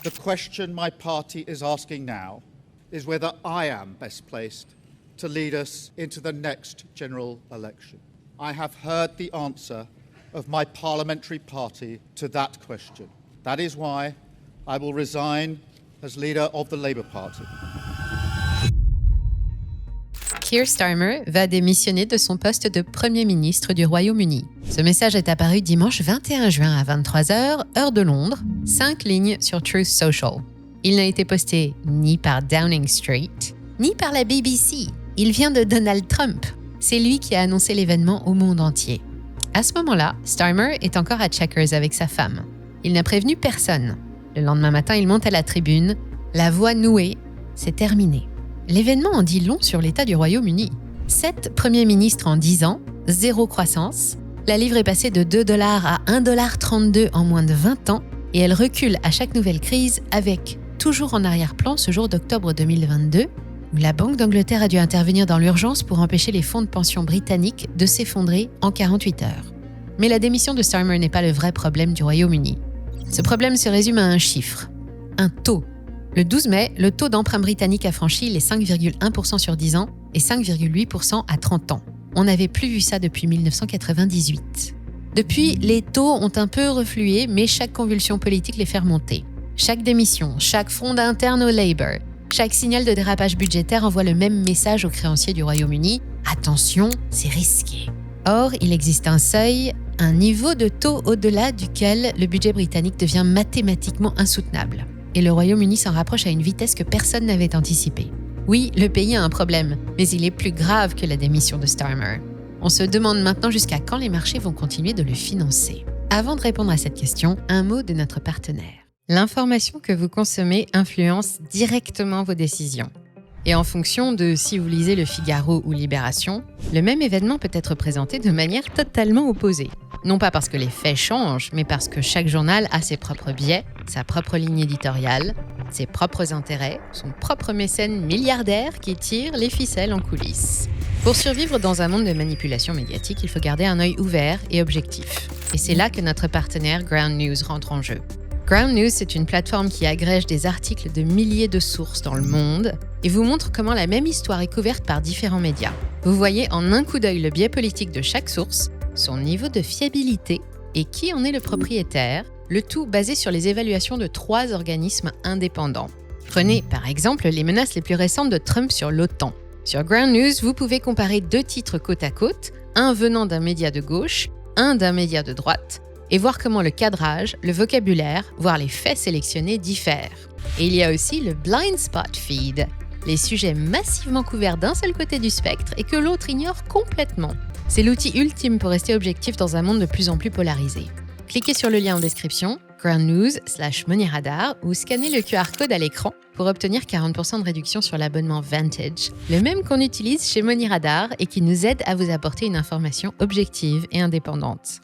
The question my party is asking now is whether I am best placed to lead us into the next general election. I have heard the answer of my parliamentary party to that question. That is why I will resign as leader of the Labour Party. Keir Starmer va démissionner de son poste de Premier ministre du Royaume-Uni. Ce message est apparu dimanche 21 juin à 23h, heure de Londres, 5 lignes sur Truth Social. Il n'a été posté ni par Downing Street, ni par la BBC. Il vient de Donald Trump. C'est lui qui a annoncé l'événement au monde entier. À ce moment-là, Starmer est encore à Chequers avec sa femme. Il n'a prévenu personne. Le lendemain matin, il monte à la tribune. La voix nouée, c'est terminé. L'événement en dit long sur l'état du Royaume-Uni. 7 premiers ministres en 10 ans, 0 croissance. La livre est passée de 2$ à 1,32$ en moins de 20 ans et elle recule à chaque nouvelle crise avec, toujours en arrière-plan, ce jour d'octobre 2022, où la Banque d'Angleterre a dû intervenir dans l'urgence pour empêcher les fonds de pension britanniques de s'effondrer en 48 heures. Mais la démission de Starmer n'est pas le vrai problème du Royaume-Uni. Ce problème se résume à un chiffre, un taux. Le 12 mai, le taux d'emprunt britannique a franchi les 5,1% sur 10 ans et 5,8% à 30 ans. On n'avait plus vu ça depuis 1998. Depuis, les taux ont un peu reflué, mais chaque convulsion politique les fait remonter. Chaque démission, chaque fronde interne au Labour, chaque signal de dérapage budgétaire envoie le même message aux créanciers du Royaume-Uni. Attention, c'est risqué. Or, il existe un seuil, un niveau de taux au-delà duquel le budget britannique devient mathématiquement insoutenable. Et le Royaume-Uni s'en rapproche à une vitesse que personne n'avait anticipée. Oui, le pays a un problème, mais il est plus grave que la démission de Starmer. On se demande maintenant jusqu'à quand les marchés vont continuer de le financer. Avant de répondre à cette question, un mot de notre partenaire. L'information que vous consommez influence directement vos décisions. Et en fonction de si vous lisez Le Figaro ou Libération, le même événement peut être présenté de manière totalement opposée. Non pas parce que les faits changent, mais parce que chaque journal a ses propres biais, sa propre ligne éditoriale, ses propres intérêts, son propre mécène milliardaire qui tire les ficelles en coulisses. Pour survivre dans un monde de manipulation médiatique, il faut garder un œil ouvert et objectif. Et c'est là que notre partenaire Ground News rentre en jeu. Ground News, c'est une plateforme qui agrège des articles de milliers de sources dans le monde et vous montre comment la même histoire est couverte par différents médias. Vous voyez en un coup d'œil le biais politique de chaque source, son niveau de fiabilité et qui en est le propriétaire, le tout basé sur les évaluations de 3 organismes indépendants. Prenez par exemple les menaces les plus récentes de Trump sur l'OTAN. Sur Ground News, vous pouvez comparer 2 titres côte à côte, un venant d'un média de gauche, un d'un média de droite, et voir comment le cadrage, le vocabulaire, voire les faits sélectionnés diffèrent. Et il y a aussi le Blind Spot Feed, les sujets massivement couverts d'un seul côté du spectre et que l'autre ignore complètement. C'est l'outil ultime pour rester objectif dans un monde de plus en plus polarisé. Cliquez sur le lien en description, groundnews/moneyradar, ou scannez le QR code à l'écran pour obtenir 40% de réduction sur l'abonnement Vantage, le même qu'on utilise chez MoneyRadar et qui nous aide à vous apporter une information objective et indépendante.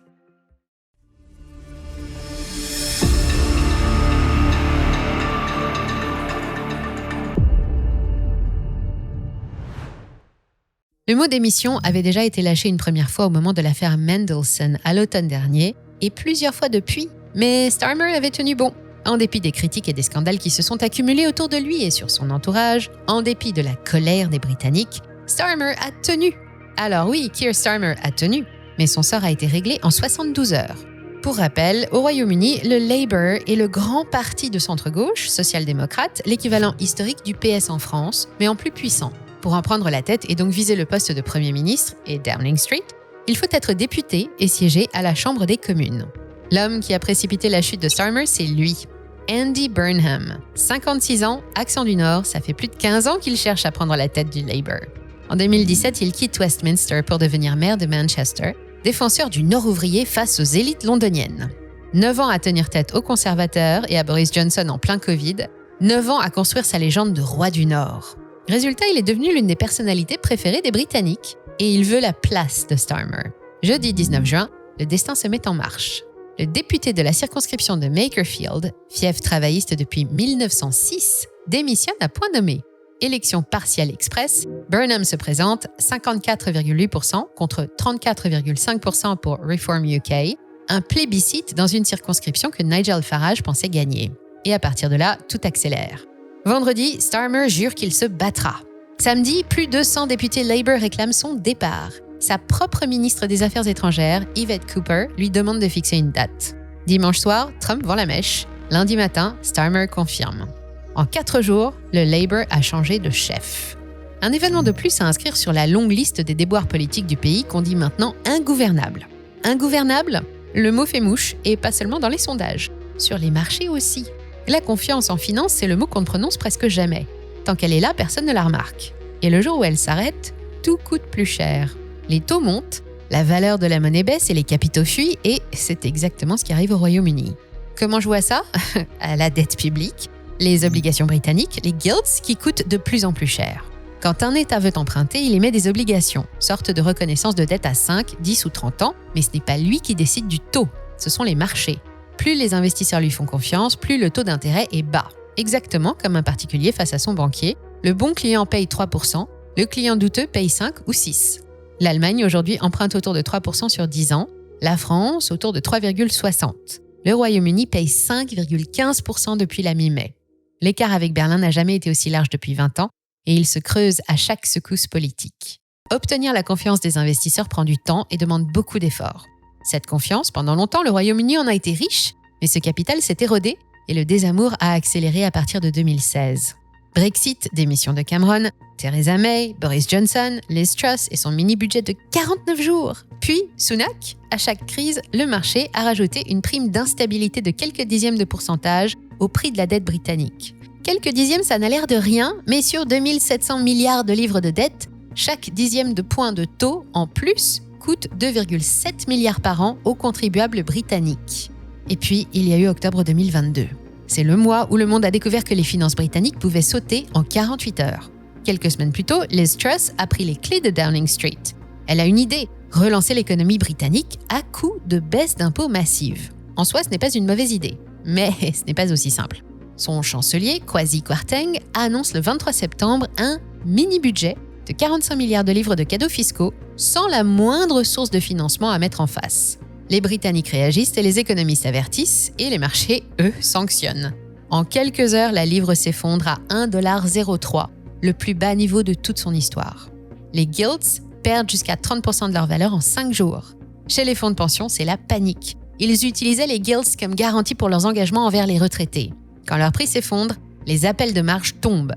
Le mot démission avait déjà été lâché une première fois au moment de l'affaire Mendelssohn à l'automne dernier, et plusieurs fois depuis, mais Starmer avait tenu bon. En dépit des critiques et des scandales qui se sont accumulés autour de lui et sur son entourage, en dépit de la colère des Britanniques, Starmer a tenu. Alors oui, Keir Starmer a tenu, mais son sort a été réglé en 72 heures. Pour rappel, au Royaume-Uni, le Labour est le grand parti de centre-gauche, social-démocrate, l'équivalent historique du PS en France, mais en plus puissant. Pour en prendre la tête et donc viser le poste de Premier ministre et Downing Street, il faut être député et siéger à la Chambre des communes. L'homme qui a précipité la chute de Starmer, c'est lui, Andy Burnham. 56 ans, accent du Nord, ça fait plus de 15 ans qu'il cherche à prendre la tête du Labour. En 2017, il quitte Westminster pour devenir maire de Manchester, défenseur du Nord ouvrier face aux élites londoniennes. 9 ans à tenir tête aux conservateurs et à Boris Johnson en plein Covid, 9 ans à construire sa légende de roi du Nord. Résultat, il est devenu l'une des personnalités préférées des Britanniques et il veut la place de Starmer. Jeudi 19 juin, le destin se met en marche. Le député de la circonscription de Makerfield, fief travailliste depuis 1906, démissionne à point nommé. Élection partielle express, Burnham se présente 54,8% contre 34,5% pour Reform UK, un plébiscite dans une circonscription que Nigel Farage pensait gagner. Et à partir de là, tout accélère. Vendredi, Starmer jure qu'il se battra. Samedi, plus de 100 députés Labour réclament son départ. Sa propre ministre des Affaires étrangères, Yvette Cooper, lui demande de fixer une date. Dimanche soir, Trump vend la mèche. Lundi matin, Starmer confirme. En 4 jours, le Labour a changé de chef. Un événement de plus à inscrire sur la longue liste des déboires politiques du pays qu'on dit maintenant ingouvernable. Ingouvernable ? Le mot fait mouche, et pas seulement dans les sondages. Sur les marchés aussi. La confiance en finance, c'est le mot qu'on ne prononce presque jamais. Tant qu'elle est là, personne ne la remarque. Et le jour où elle s'arrête, tout coûte plus cher. Les taux montent, la valeur de la monnaie baisse et les capitaux fuient, et c'est exactement ce qui arrive au Royaume-Uni. Comment je vois ça ? À la dette publique, les obligations britanniques, les gilts, qui coûtent de plus en plus cher. Quand un État veut emprunter, il émet des obligations, sorte de reconnaissance de dette à 5, 10 ou 30 ans, mais ce n'est pas lui qui décide du taux, ce sont les marchés. Plus les investisseurs lui font confiance, plus le taux d'intérêt est bas. Exactement comme un particulier face à son banquier, le bon client paye 3%, le client douteux paye 5 ou 6. L'Allemagne aujourd'hui emprunte autour de 3% sur 10 ans, la France autour de 3,60. Le Royaume-Uni paye 5,15% depuis la mi-mai. L'écart avec Berlin n'a jamais été aussi large depuis 20 ans, et il se creuse à chaque secousse politique. Obtenir la confiance des investisseurs prend du temps et demande beaucoup d'efforts. Cette confiance, pendant longtemps, le Royaume-Uni en a été riche, mais ce capital s'est érodé et le désamour a accéléré à partir de 2016. Brexit, démission de Cameron, Theresa May, Boris Johnson, Liz Truss et son mini-budget de 49 jours. Puis, Sunak, à chaque crise, le marché a rajouté une prime d'instabilité de quelques dixièmes de pourcentage au prix de la dette britannique. Quelques dixièmes, ça n'a l'air de rien, mais sur 2700 milliards de livres de dette, chaque dixième de point de taux en plus coûte 2,7 milliards par an aux contribuables britanniques. Et puis, il y a eu octobre 2022. C'est le mois où le monde a découvert que les finances britanniques pouvaient sauter en 48 heures. Quelques semaines plus tôt, Liz Truss a pris les clés de Downing Street. Elle a une idée, relancer l'économie britannique à coup de baisse d'impôts massive. En soi, ce n'est pas une mauvaise idée, mais ce n'est pas aussi simple. Son chancelier, Kwasi Kwarteng, annonce le 23 septembre un mini-budget de 45 milliards de livres de cadeaux fiscaux sans la moindre source de financement à mettre en face. Les Britanniques réagissent et les économistes avertissent et les marchés, eux, sanctionnent. En quelques heures, la livre s'effondre à 1,03 $, le plus bas niveau de toute son histoire. Les gilts perdent jusqu'à 30% de leur valeur en 5 jours. Chez les fonds de pension, c'est la panique. Ils utilisaient les gilts comme garantie pour leurs engagements envers les retraités. Quand leur prix s'effondre, les appels de marge tombent.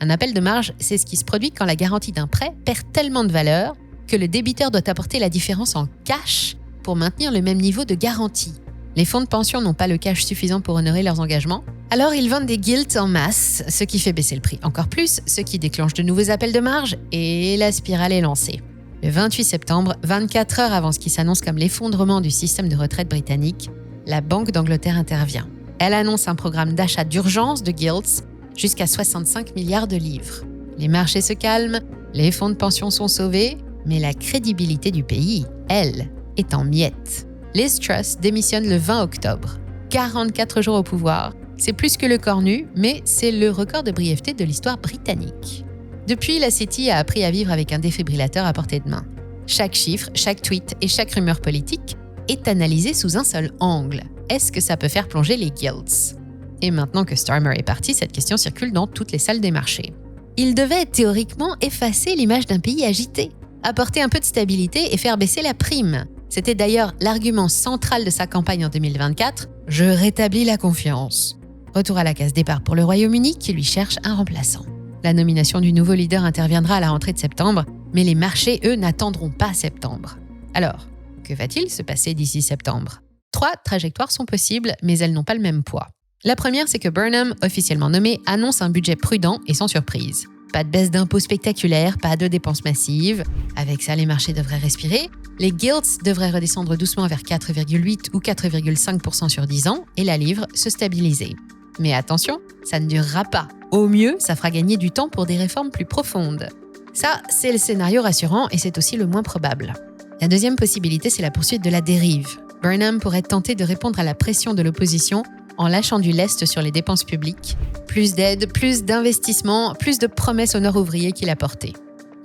Un appel de marge, c'est ce qui se produit quand la garantie d'un prêt perd tellement de valeur que le débiteur doit apporter la différence en cash pour maintenir le même niveau de garantie. Les fonds de pension n'ont pas le cash suffisant pour honorer leurs engagements, alors ils vendent des gilts en masse, ce qui fait baisser le prix encore plus, ce qui déclenche de nouveaux appels de marge et la spirale est lancée. Le 28 septembre, 24 heures avant ce qui s'annonce comme l'effondrement du système de retraite britannique, la Banque d'Angleterre intervient. Elle annonce un programme d'achat d'urgence de gilts jusqu'à 65 milliards de livres. Les marchés se calment, les fonds de pension sont sauvés, mais la crédibilité du pays, elle, est en miettes. Liz Truss démissionne le 20 octobre. 44 jours au pouvoir, c'est plus que le cornu, mais c'est le record de brièveté de l'histoire britannique. Depuis, la City a appris à vivre avec un défibrillateur à portée de main. Chaque chiffre, chaque tweet et chaque rumeur politique est analysé sous un seul angle. Est-ce que ça peut faire plonger les gilts ? Et maintenant que Starmer est parti, cette question circule dans toutes les salles des marchés. Il devait théoriquement effacer l'image d'un pays agité, apporter un peu de stabilité et faire baisser la prime. C'était d'ailleurs l'argument central de sa campagne en 2024 « Je rétablis la confiance ». Retour à la case départ pour le Royaume-Uni qui lui cherche un remplaçant. La nomination du nouveau leader interviendra à la rentrée de septembre, mais les marchés, eux, n'attendront pas septembre. Alors, que va-t-il se passer d'ici septembre ? 3 trajectoires sont possibles, mais elles n'ont pas le même poids. La première, c'est que Burnham, officiellement nommé, annonce un budget prudent et sans surprise. Pas de baisse d'impôts spectaculaire, pas de dépenses massives. Avec ça, les marchés devraient respirer. Les gilts devraient redescendre doucement vers 4,8 ou 4,5% sur 10 ans et la livre se stabiliser. Mais attention, ça ne durera pas. Au mieux, ça fera gagner du temps pour des réformes plus profondes. Ça, c'est le scénario rassurant et c'est aussi le moins probable. La deuxième possibilité, c'est la poursuite de la dérive. Burnham pourrait tenter de répondre à la pression de l'opposition en lâchant du lest sur les dépenses publiques. Plus d'aide, plus d'investissements, plus de promesses aux Nord-ouvriers qu'il a portées.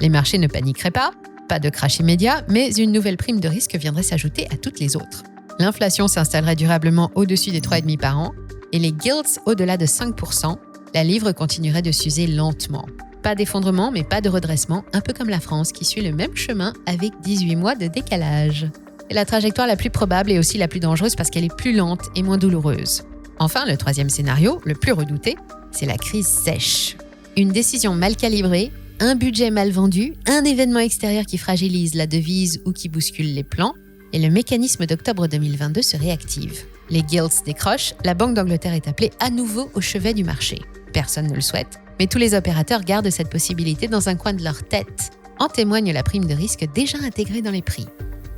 Les marchés ne paniqueraient pas de crash immédiat, mais une nouvelle prime de risque viendrait s'ajouter à toutes les autres. L'inflation s'installerait durablement au-dessus des 3,5% par an. et les gilts au-delà de 5%, la livre continuerait de s'user lentement. Pas d'effondrement, mais pas de redressement, un peu comme la France qui suit le même chemin avec 18 mois de décalage. Et la trajectoire la plus probable est aussi la plus dangereuse parce qu'elle est plus lente et moins douloureuse. Enfin, le troisième scénario, le plus redouté, c'est la crise sèche. Une décision mal calibrée, un budget mal vendu, un événement extérieur qui fragilise la devise ou qui bouscule les plans, et le mécanisme d'octobre 2022 se réactive. Les gilts décrochent, la Banque d'Angleterre est appelée à nouveau au chevet du marché. Personne ne le souhaite, mais tous les opérateurs gardent cette possibilité dans un coin de leur tête. En témoigne la prime de risque déjà intégrée dans les prix.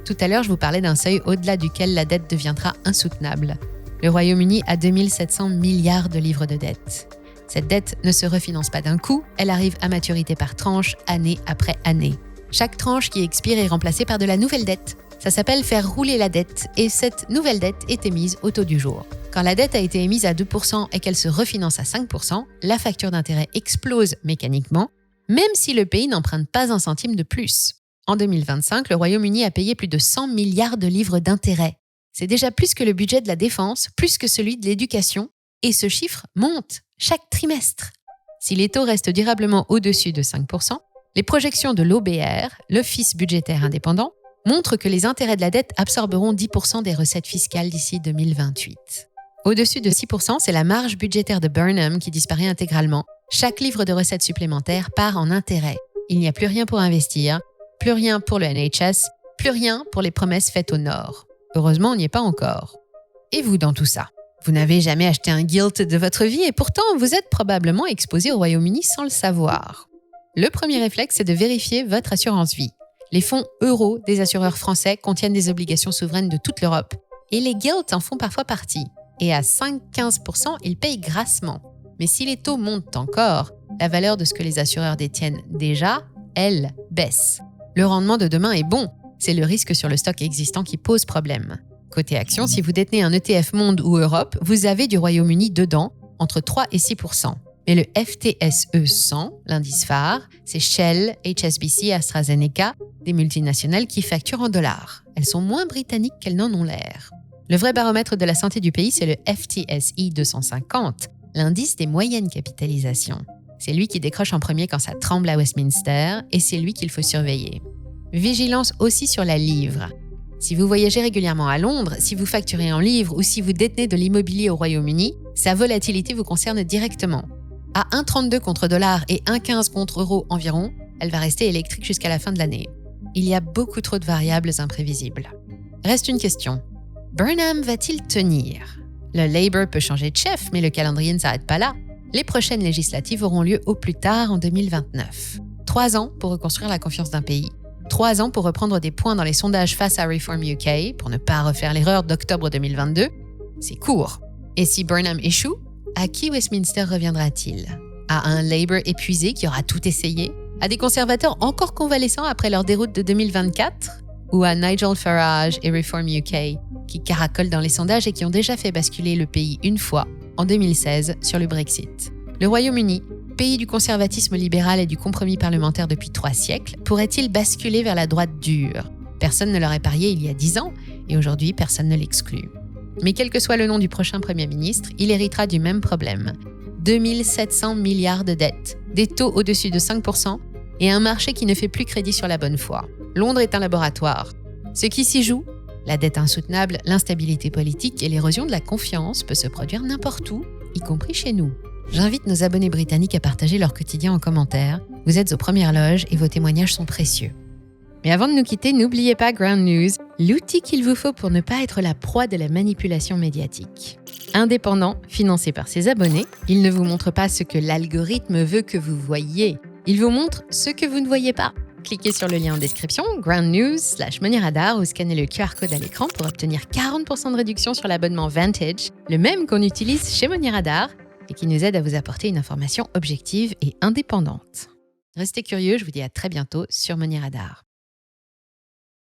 Tout à l'heure, je vous parlais d'un seuil au-delà duquel la dette deviendra insoutenable. Le Royaume-Uni a 2700 milliards de livres de dette. Cette dette ne se refinance pas d'un coup, elle arrive à maturité par tranche, année après année. Chaque tranche qui expire est remplacée par de la nouvelle dette. Ça s'appelle faire rouler la dette et cette nouvelle dette est émise au taux du jour. Quand la dette a été émise à 2% et qu'elle se refinance à 5%, la facture d'intérêt explose mécaniquement, même si le pays n'emprunte pas un centime de plus. En 2025, le Royaume-Uni a payé plus de 100 milliards de livres d'intérêt. C'est déjà plus que le budget de la défense, plus que celui de l'éducation, et ce chiffre monte chaque trimestre. Si les taux restent durablement au-dessus de 5%, les projections de l'OBR, l'Office budgétaire indépendant, montrent que les intérêts de la dette absorberont 10% des recettes fiscales d'ici 2028. Au-dessus de 6%, c'est la marge budgétaire de Burnham qui disparaît intégralement. Chaque livre de recettes supplémentaires part en intérêt. Il n'y a plus rien pour investir, plus rien pour le NHS, plus rien pour les promesses faites au Nord. Heureusement, on n'y est pas encore. Et vous dans tout ça? Vous n'avez jamais acheté un gilt de votre vie et pourtant vous êtes probablement exposé au Royaume-Uni sans le savoir. Le premier réflexe, c'est de vérifier votre assurance vie. Les fonds euros des assureurs français contiennent des obligations souveraines de toute l'Europe et les gilts en font parfois partie. Et à 5-15%, ils payent grassement. Mais si les taux montent encore, la valeur de ce que les assureurs détiennent déjà, elle, baisse. Le rendement de demain est bon, c'est le risque sur le stock existant qui pose problème. Côté action, si vous détenez un ETF Monde ou Europe, vous avez du Royaume-Uni dedans, entre 3 et 6%. Mais le FTSE 100, l'indice phare, c'est Shell, HSBC, AstraZeneca, des multinationales qui facturent en dollars. Elles sont moins britanniques qu'elles n'en ont l'air. Le vrai baromètre de la santé du pays, c'est le FTSE 250, l'indice des moyennes capitalisations. C'est lui qui décroche en premier quand ça tremble à Westminster et c'est lui qu'il faut surveiller. Vigilance aussi sur la livre. Si vous voyagez régulièrement à Londres, si vous facturez en livres ou si vous détenez de l'immobilier au Royaume-Uni, sa volatilité vous concerne directement. À 1,32 contre dollar et 1,15 contre euro environ, elle va rester électrique jusqu'à la fin de l'année. Il y a beaucoup trop de variables imprévisibles. Reste une question. Burnham va-t-il tenir? Le Labour peut changer de chef, mais le calendrier ne s'arrête pas là. Les prochaines législatives auront lieu au plus tard en 2029. 3 ans pour reconstruire la confiance d'un pays. 3 ans pour reprendre des points dans les sondages face à Reform UK, pour ne pas refaire l'erreur d'octobre 2022. C'est court. Et si Burnham échoue, à qui Westminster reviendra-t-il? À un Labour épuisé qui aura tout essayé? À des conservateurs encore convalescents après leur déroute de 2024? Ou à Nigel Farage et Reform UK, qui caracolent dans les sondages et qui ont déjà fait basculer le pays une fois, en 2016, sur le Brexit? Le Royaume-Uni, pays du conservatisme libéral et du compromis parlementaire depuis 3 siècles, pourrait-il basculer vers la droite dure? Personne ne l'aurait parié il y a 10 ans, et aujourd'hui, personne ne l'exclut. Mais quel que soit le nom du prochain Premier ministre, il héritera du même problème. 2700 milliards de dettes, des taux au-dessus de 5% et un marché qui ne fait plus crédit sur la bonne foi. Londres est un laboratoire. Ce qui s'y joue, la dette insoutenable, l'instabilité politique et l'érosion de la confiance peut se produire n'importe où, y compris chez nous. J'invite nos abonnés britanniques à partager leur quotidien en commentaire. Vous êtes aux premières loges et vos témoignages sont précieux. Mais avant de nous quitter, n'oubliez pas Ground News, l'outil qu'il vous faut pour ne pas être la proie de la manipulation médiatique. Indépendant, financé par ses abonnés, il ne vous montre pas ce que l'algorithme veut que vous voyiez. Il vous montre ce que vous ne voyez pas. Cliquez sur le lien en description, groundnews/moneyradar ou scannez le QR code à l'écran pour obtenir 40% de réduction sur l'abonnement Vantage, le même qu'on utilise chez MoneyRadar et qui nous aide à vous apporter une information objective et indépendante. Restez curieux, je vous dis à très bientôt sur MoneyRadar.